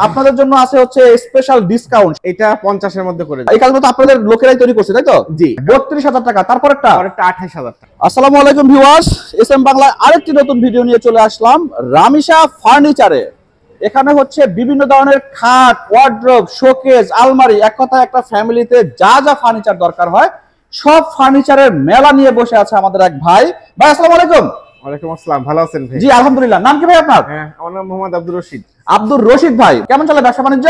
আপনাদের জন্য আছে হচ্ছে স্পেশাল ডিসকাউন্ট। এটা 50 এর মধ্যে করে এই কাজটা তো আপনাদের লোকেরাই তৈরি করছে, তাই তো? জি। 32,000 টাকা। তারপরেরটা 28,000 টাকা। আসসালামু আলাইকুম ভিউয়ার্স, এসএম বাংলায় আরেকটি নতুন ভিডিও নিয়ে চলে আসলাম রামিশা ফার্নিচারে। এখানে হচ্ছে বিভিন্ন ধরনের খাট, ওয়ার্ড্রোব, শোকেস, আলমারি, এক কথায় একটা ফ্যামিলিতে যা যা ফার্নিচার দরকার হয় সব ফার্নিচারের মেলা নিয়ে বসে আছে আমাদের এক ভাই। ভাই আসসালামু আলাইকুম। ওয়ালাইকুম আসসালাম, ভালো আছেন ভাই? জি আলহামদুলিল্লাহ। নাম কি ভাই আপনার? হ্যাঁ, আমার নাম মোহাম্মদ আব্দুর রশিদ। আব্দুর রশিদ ভাই, কেমন চলে ব্যবসা বাণিজ্য?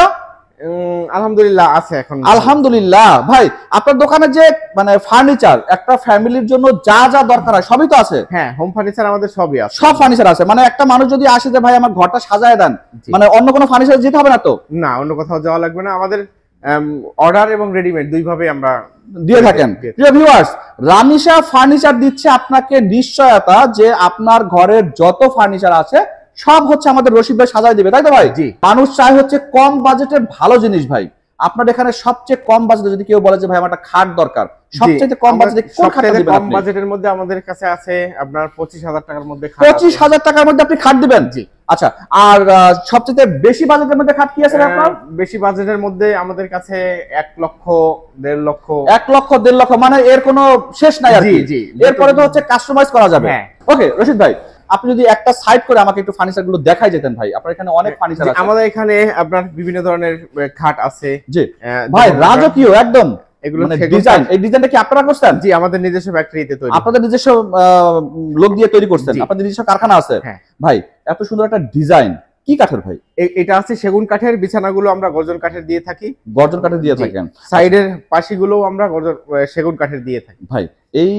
আলহামদুলিল্লাহ আছে এখন। আলহামদুলিল্লাহ। ভাই আপনার দোকানে যে মানে ফার্নিচার একটা ফ্যামিলির জন্য যা যা দরকার হয় সবই তো আছে? হ্যাঁ, হোম ফার্নিচার আমাদের সবই আছে। সব ফার্নিচার আছে, মানে একটা মানুষ যদি আসে যে ভাই আমার ঘরটা সাজায় দেন, মানে অন্য কোনো ফার্নিচার যেতে হবে না তো? না, অন্য কোথাও যাওয়া লাগবে না। আমাদের অর্ডার এবং রেডিমেড দুই ভাবে আমরা দিয়ে থাকেন। প্রিয় ভিউয়ার্স, রামিশা ফার্নিচার দিচ্ছে আপনাকে নিশ্চয়তা যে আপনার ঘরের যত ফার্নিচার আছে সব হচ্ছে আমাদের রশিদ ভাই সাজায় দিবে, তাই তো ভাই? জি। মানুষ চায় হচ্ছে কম বাজেটে ভালো জিনিস। ভাই আপনার এখানে সবচেয়ে কম বাজেটে যদি কেউ বলে যে ভাই আমার একটা খাট দরকার, সবচেয়ে কম বাজেটে কোন খাটটা দিবেন কম আপনি? বাজেটের মধ্যে আমাদের কাছে আছে আপনার 25,000 টাকার মধ্যে খাট। 25,000 টাকার মধ্যে আপনি খাট দিবেন? জি। আচ্ছা, আর সবচেয়ে বেশি বাজেটের মধ্যে খাট কি আছে আপনার? বেশি বাজেটের মধ্যে আমাদের কাছে 1 লক্ষ, 1.5 লক্ষ। 1 লক্ষ 1.5 লক্ষ, মানে এর কোনো শেষ নাই আর কি। জি। এরপরে তো হচ্ছে কাস্টমাইজ করা যাবে। হ্যাঁ। ওকে রশিদ ভাই, আপনি যদি একটা সাইড করে আমাকে একটু ফার্নিচার গুলো দেখাই যেতেন ভাই। আপনার এখানে অনেক ফার্নিচার আছে। আমাদের এখানে আপনার বিভিন্ন ধরনের খাট আছে। জি ভাই, রাজকীয় একদম। এগুলো ডিজাইন, এই ডিজাইনটা কি আপনারা করছেন? জি, আমাদের নিজস্ব ফ্যাক্টরিতে তৈরি। আপনাদের নিজস্ব লোক দিয়ে তৈরি করছেন? আপনাদের নিজস্ব কারখানা আছে? হ্যাঁ। ভাই এত সুন্দর একটা ডিজাইন কি কাঠের ভাই? এটা আছে সেগুন কাঠের। বিছানাগুলো আমরা গর্জন কাঠের দিয়ে থাকি। গর্জন কাঠের দিয়ে থাকেন? সাইডের পাশিগুলো আমরা সেগুন কাঠের দিয়ে থাকি। ভাই এই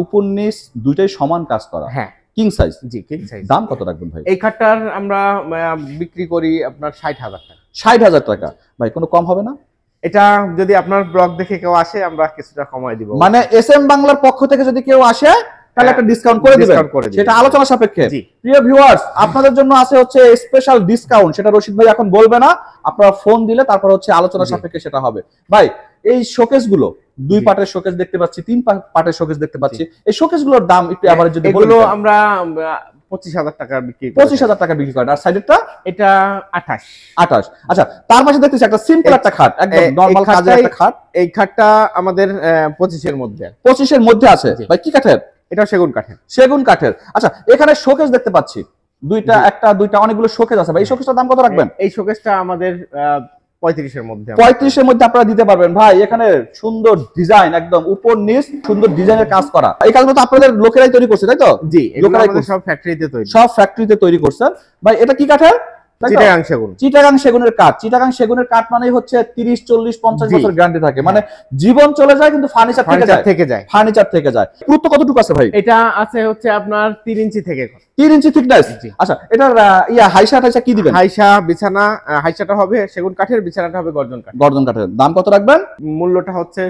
উপর নিচ দুইটাই সমান কাজ করা? হ্যাঁ। King size? জি, কিং সাইজ। দাম কত রাখবেন ভাই? এই খাটটার আমরা বিক্রি করি আপনার 60,000 টাকা। 60,000 টাকা। ভাই কোনো কম হবে না? এটা যদি আপনার ব্লগ দেখে কেউ আসে আমরা কিছুটা কমায় দিব। মানে এসএম বাংলার পক্ষ থেকে যদি কেউ আসে তাহলে একটা ডিসকাউন্ট করে দিবেন, সেটা আলোচনা সাপেক্ষে। প্রিয় ভিউয়ার্স, আপনাদের জন্য আছে হচ্ছে স্পেশাল ডিসকাউন্ট, সেটা রশিদ ভাই এখন বলবে না, আপনারা ফোন দিলে তারপর হচ্ছে আলোচনা সাপেক্ষে সেটা হবে। ভাই এই শোকেস গুলো, 2 পার্টের শোকেস দেখতে পাচ্ছি, 3 পার্টের শোকেস দেখতে পাচ্ছি, এই শোকেস গুলোর দাম একটু এভারেজ যদি বলেন। এগুলো আমরা 25,000 টাকা বিক্রি করি। 25,000 টাকা বিক্রি করেন। আর সাইডেরটা? এটা 28। আচ্ছা, তার পাশে দেখতেছি একটা সিম্পল একটা খাট, একদম নরমাল কাজের একটা খাট। এই খাটটা আমাদের 25 এর মধ্যে। 25 এর মধ্যে আছে। ভাই কি কাঠের? এটা সেগুন কাঠের। সেগুন কাঠের। আচ্ছা, এখানে শোকেস দেখতে পাচ্ছি দুইটা অনেকগুলো শোকেস আছে। ভাই এই শোকেসটার দাম কত রাখবেন? এই শোকেসটা আমাদের 35 এর মধ্যে। 35 এর মধ্যে আপনারা দিতে পারবেন। ভাই এখানে সুন্দর ডিজাইন, একদম উপর নিচ সুন্দর ডিজাইনের কাজ করা। এই কাজগুলো তো আপনাদের লোকেরাই তৈরি করছে, তাই তো? জি, এগুলো আমাদের সব ফ্যাক্টরিতে তৈরি। সব ফ্যাক্টরিতে তৈরি করছেন। ভাই এটা কি কাঠের? চিটাগাং সেগুন। চিটাগাং সেগুনের কাঠ। চিটাগাং সেগুনের কাঠ মানেই হচ্ছে 30, 40, 50 বছর গ্যারান্টি থাকে। মানে জীবন চলে যায় কিন্তু ফার্নিচার থেকে যায়। ফার্নিচার থেকে যায়। পুরুত্ব কতটুকু আছে ভাই? এটা আছে হচ্ছে আপনার 3 ইঞ্চি থেকে। 3 ইঞ্চি থিকনেস। আচ্ছা, এটার হাইসা কি দিবেন? হাইসা বিছানা, হাইসাটা হবে সেগুন কাঠের, বিছানাটা হবে গর্জন কাঠের। দাম কত রাখবেন? মূল্যটা হচ্ছে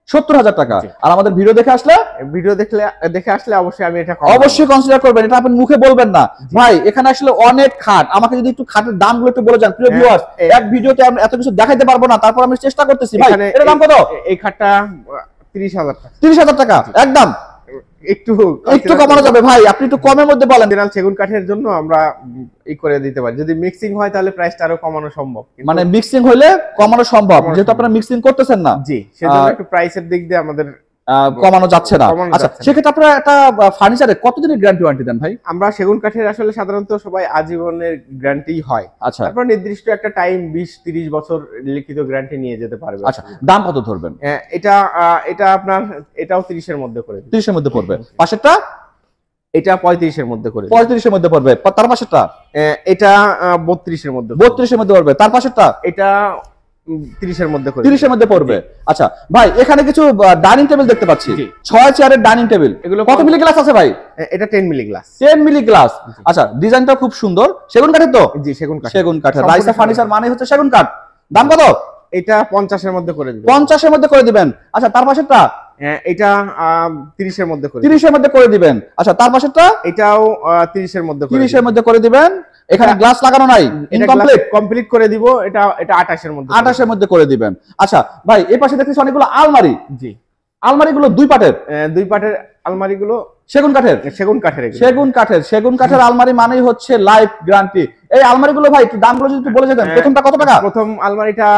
70,000 টাকা। আর আমাদের ভিডিও দেখে আসলে অবশ্যই আমি এটা অবশ্যই কনসিডার করবেন। এটা আপনি মুখে বলবেন না। ভাই এখানে আসলে অনেক খাট, আমাকে যদি একটু খাটের দামগুলো একটু বলে যান। প্রিয় ভিউয়ার্স, এক ভিডিওতে আমরা এত কিছু দেখাইতে পারবো না, তারপর আমি চেষ্টা করতেছি। ভাই এর দাম কত? এই খাটটা 30,000 টাকা। 30,000 টাকা একদম। একটু কমানো যাবে ভাই? আপনি একটু কমের মধ্যে বলেন। জেনারেল সেগুন কাঠের জন্য আমরা করে দিতে পারি। যদি মিক্সিং হয় তাহলে প্রাইসটা আরো কমানো সম্ভব। মানে মিক্সিং হলে কমানো সম্ভব, যেহেতু আপনারা মিক্সিং করতেছেন না। জি, সেজন্য একটু প্রাইসের দিক দিয়ে আমাদের কমানো যাচ্ছে না। আচ্ছা, সেক্ষেত্রে আপনারা একটা ফার্নিচারে কতদিনের গ্যারান্টি ওয়ারেন্টি দেন ভাই? আমরা সেগুন কাঠের আসলে সাধারণত সবাই আজীবনের গ্যারান্টি হয়। আচ্ছা, তারপর নির্দিষ্ট একটা টাইম 20-30 বছর লিখিত গ্যারান্টি নিয়ে যেতে পারবে। আচ্ছা, দাম কত ধরবেন? এটা আপনার এটাও 30 এর মধ্যে করে 30 এর মধ্যে পড়বে। পাশেরটা? এটা 35 এর মধ্যে করে 35 এর মধ্যে পড়বে। তার পাশেরটা? এটা 32 এর মধ্যে 32 এর মধ্যে পড়বে। তার পাশেরটা? এটা 30 এর মধ্যে করে 30 এর মধ্যে পড়বে। আচ্ছা ভাই, এখানে কিছু ডাইনিং টেবিল দেখতে পাচ্ছি, 6 চেয়ারের ডাইনিং টেবিল। এগুলো কত মিলি গ্লাস আছে ভাই? এটা 10 মিলি গ্লাস। 10 milli glass. আচ্ছা, ডিজাইনটা খুব সুন্দর। সেগুন কাঠের তো? জি, সেগুন কাঠের। রাইসা ফার্নিচার মানে হচ্ছে সেগুন কাঠ। দাম কত? এটা 50 এর মধ্যে করে দিবেন। 50 এর মধ্যে করে দিবেন। আচ্ছা, তার পাশেরটা? এটা 30 এর মধ্যে করে 30 এর মধ্যে করে দিবেন। আচ্ছা, তার পাশেরটা? এটাও 30 এর মধ্যে 30 এর মধ্যে করে দিবেন। এখানে গ্লাস লাগানো নাই, ইনকমপ্লিট। কমপ্লিট করে দিব। এটা 28 এর মধ্যে 28 এর মধ্যে করে দিবেন। আচ্ছা ভাই, এই পাশে দেখতেছি অনেকগুলো আলমারি। জি, আলমারিগুলো 2 পার্টের। 2 পার্টের আলমারিগুলো সেগুন কাঠের সেগুন কাঠের আলমারি মানেই হচ্ছে লাইফ গ্যারান্টি। এই আলমারিগুলো ভাই একটু দামগুলো যদি একটু বলে যেতেন। প্রথমটা কত টাকা? প্রথম আলমারিটা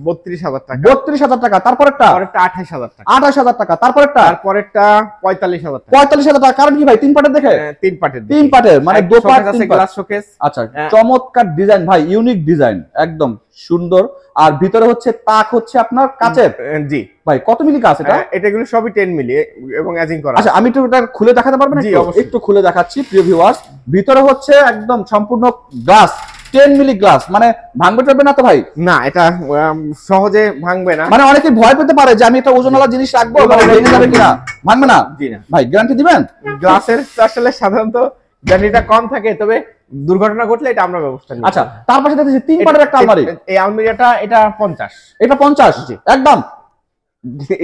32,000 টাকা। 32,000 টাকা। তারপরেরটা 28,000 টাকা। 28,000 টাকা। তারপরেরটা 45,000 টাকা। 45,000 টাকা। কারণ কি ভাই 3 পাটের দেখে? 3 পাটের মানে দো পাট আছে, গ্লাস শোকেস। আচ্ছা, চমৎকার ডিজাইন ভাই, ইউনিক ডিজাইন, একদম সুন্দর। আর ভিতরে হচ্ছে তাক হচ্ছে আপনার কাচের। জি ভাই কত মিলি কাচ এটা? এটাগুলো সবই 10 মিলি এবং এজিং করা। আচ্ছা, আমি একটু এটা খুলে দেখাতে পারবেন? একটু খুলে দেখাচ্ছি প্রিয় ভিউয়ার্স। ভিতরে হচ্ছে একদম সম্পূর্ণ গ্লাস, 10 মিলি গ্লাস, মানে ভাঙবে টাড়বে না তো ভাই? না, এটা সহজে ভাঙবে না। মানে অনেকে ভয় পেতে পারে যে আমি একটা ওজনওয়ালা জিনিস রাখবো, ভেঙে যাবে কিনা। ভাঙবে না? জি না। ভাই গ্যারান্টি দিবেন? গ্লাসের আসলে সাধারণত গ্যারান্টিটা কম থাকে, তবে দুর্ঘটনা ঘটলে এটা আমরা ব্যবস্থা নিই। আচ্ছা, তার পাশে দেখতেছি 3 পাটের একটা আলমারি। এই আলমারিটা এটা 50। এটা 50 একদম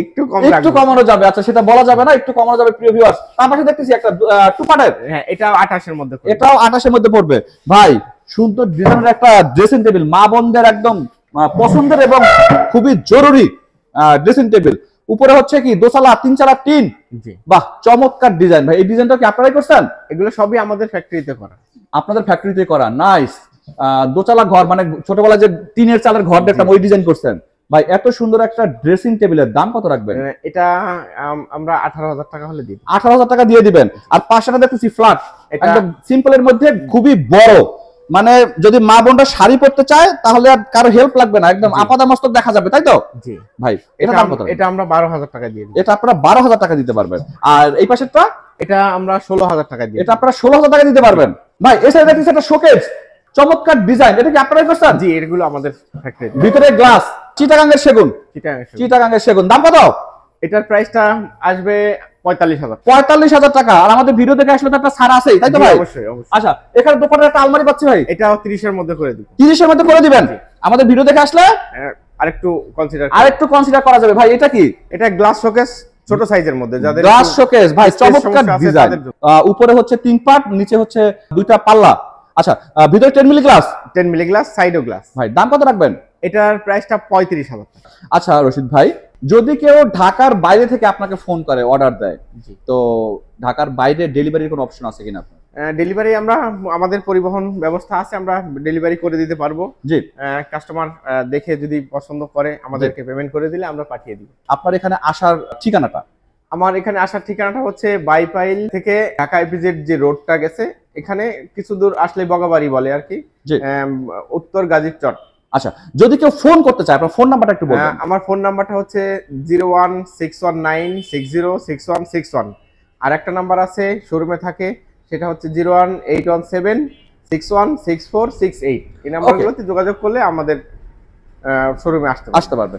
একটু কম, একটু কমানো যাবে। আচ্ছা, সেটা বলা যাবে না, একটু কমানো যাবে প্রিয় ভিউয়ার্স। তার পাশে দেখতেছি একটা 2 পাটের। হ্যাঁ, এটাও 28 এর মধ্যে, এটাও 28 এর মধ্যে পড়বে। ভাই সুন্দর ডিজাইনের একটা ড্রেসিং টেবিল, মা বোনদের একদম পছন্দের এবং খুবই জরুরি ড্রেসিং টেবিল। উপরে হচ্ছে কি দোতলা, 3 চালা টিন। জি, বাহ, চমৎকার ডিজাইন ভাই। এই ডিজাইনটা কি আপনারাই করছেন? এগুলো সবই আমাদের ফ্যাক্টরিতে করা। আপনাদের ফ্যাক্টরিতে করা, নাইস। দোতলা ঘর, মানে ছোটবেলায় যে টিনের চালের ঘর দেখতাম, ওই ডিজাইন করছেন ভাই। এত সুন্দর একটা ড্রেসিং টেবিলের দাম কত রাখবেন? এটা আমরা 18,000 টাকা হলে দিই। 18,000 টাকা দিয়ে দিবেন। আর পাশেটা দেখতেছি ফ্ল্যাট, একদম সিম্পলের মধ্যে খুবই বড়। মানে যদি মা বোনটা শাড়ি পরতে চায় তাহলে আর কারো হেল্প লাগবে না, একদম আপাদা মস্তক দেখা যাবে, তাই তো? জি ভাই, এটা আমরা 12,000 টাকা দিয়ে দিই। এটা আপনারা 12,000 টাকা দিতে পারবেন। আর এই পাশেরটা এটা আমরা 16,000 টাকা দিই। এটা আপনারা 16,000 টাকা দিতে পারবেন। ভাই এই সাইডে দেখতেছি একটা শোকেস, চমৎকার ডিজাইন। এটা কি আপনারাই করছেন? জি, এগুলো আমাদের ফ্যাক্টরিতে। ভিতরে গ্লাস, চিটাগাঙ্গের সেগুন। দাম কত? এটার প্রাইসটা আসবে 45,000। 45,000 টাকা। আর আমাদের ভিডিও দেখে আসলে তো একটা ছাড় আছেই, তাই তো ভাই? অবশ্যই। আচ্ছা, এখানে দোকানে একটা আলমারি পাচ্ছি ভাই, এটাও 30 এর মধ্যে করে দিব। 30 এর মধ্যে করে দিবেন? আমাদের ভিডিও দেখে আসলে আরেকটু কনসিডার করা যাবে। ভাই এটা কি? এটা গ্লাস শোকেস, ছোট সাইজের মধ্যে, যাদের গ্লাস শোকেস ভাই, চমৎকার ডিজাইন। উপরে হচ্ছে 3 পার্ট, নিচে হচ্ছে 2টা পাল্লা। আচ্ছা, ভিতরে 10 মিলি গ্লাস, 10 মিলি গ্লাস, সাইডও গ্লাস। ভাই দাম কত রাখবেন? এটার প্রাইসটা 35,000 টাকা। আচ্ছা রশিদ ভাই, যদি কেউ ঢাকার বাইরে থেকে আপনাকে ফোন করে, অর্ডার দেয়, তো ঢাকার বাইরে ডেলিভারির কোনো অপশন আছে কিনা আপনার? ডেলিভারি আমাদের পরিবহন ব্যবস্থা আছে, আমরা ডেলিভারি করে দিতে পারবো। জি, কাস্টমার দেখে যদি পছন্দ করে আমাদেরকে পেমেন্ট করে দিলে আমরা পাঠিয়ে দিব। আপনার এখানে আসার ঠিকানাটা? আমার এখানে আসার ঠিকানাটা হচ্ছে বাইপাইল থেকে ঢাকা এপিজেড যে রোডটা গেছে, এখানে কিছু দূর আসলে বগাবাড়ি বলে আর কি, উত্তর গাজীর চর। আচ্ছা, যদি কেউ ফোন করতে চায়, আপনার ফোন নাম্বারটা একটু বলবেন? আমার ফোন নাম্বারটা হচ্ছে 01619606161। আর একটা নাম্বার আছে শোরুমে থাকে, সেটা হচ্ছে 01817616468। এই নাম্বারগুলোতে যোগাযোগ করলে আমাদের শোরুমে আসতে পারবে।